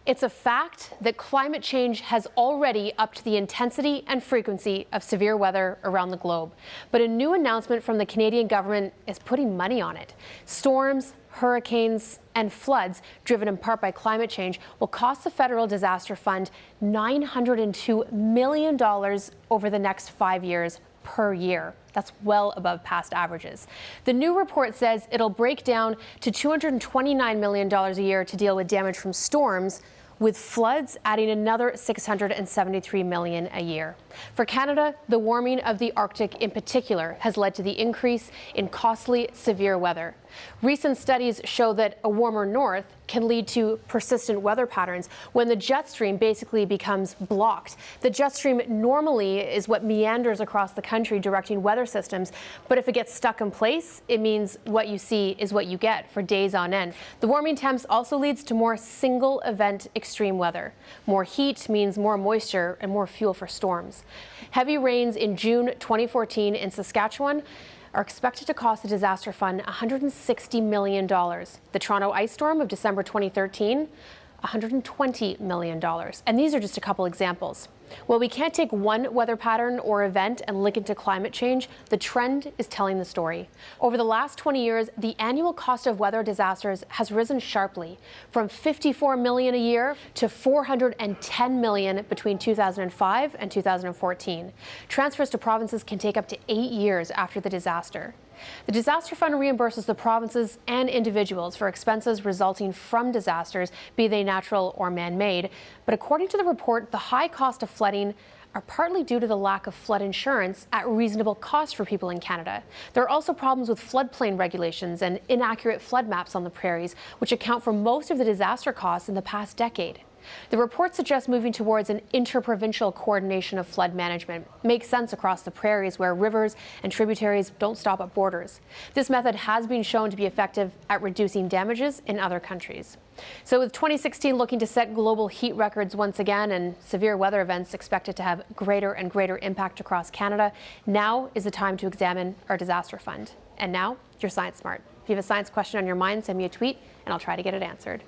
It's a fact that climate change has already upped the intensity and frequency of severe weather around the globe. But a new announcement from the Canadian government is putting money on it. Storms, hurricanes, and floods, driven in part by climate change, will cost the Federal Disaster Fund $902 million over the next 5 years per year. That's well above past averages. The new report says it'll break down to $229 million a year to deal with damage from storms, with floods adding another $673 million a year. For Canada, the warming of the Arctic in particular has led to the increase in costly, severe weather. Recent studies show that a warmer north can lead to persistent weather patterns when the jet stream basically becomes blocked. The jet stream normally is what meanders across the country directing weather systems, but if it gets stuck in place, it means what you see is what you get for days on end. The warming temps also leads to more single event extreme weather. More heat means more moisture and more fuel for storms. Heavy rains in June 2014 in Saskatchewan are expected to cost the Disaster Fund $160 million. The Toronto ice storm of December 2013, $120 million. And these are just a couple examples. While we can't take one weather pattern or event and link it to climate change, the trend is telling the story. Over the last 20 years, the annual cost of weather disasters has risen sharply, from $54 million a year to $410 million between 2005 and 2014. Transfers to provinces can take up to 8 years after the disaster. The Disaster Fund reimburses the provinces and individuals for expenses resulting from disasters, be they natural or man-made. But according to the report, the high cost of flooding are partly due to the lack of flood insurance at reasonable cost for people in Canada. There are also problems with floodplain regulations and inaccurate flood maps on the prairies, which account for most of the disaster costs in the past decade. The report suggests moving towards an interprovincial coordination of flood management. Makes sense across the prairies where rivers and tributaries don't stop at borders. This method has been shown to be effective at reducing damages in other countries. So with 2016 looking to set global heat records once again and severe weather events expected to have greater and greater impact across Canada, now is the time to examine our disaster fund. And now, you're Science Smart. If you have a science question on your mind, send me a tweet and I'll try to get it answered.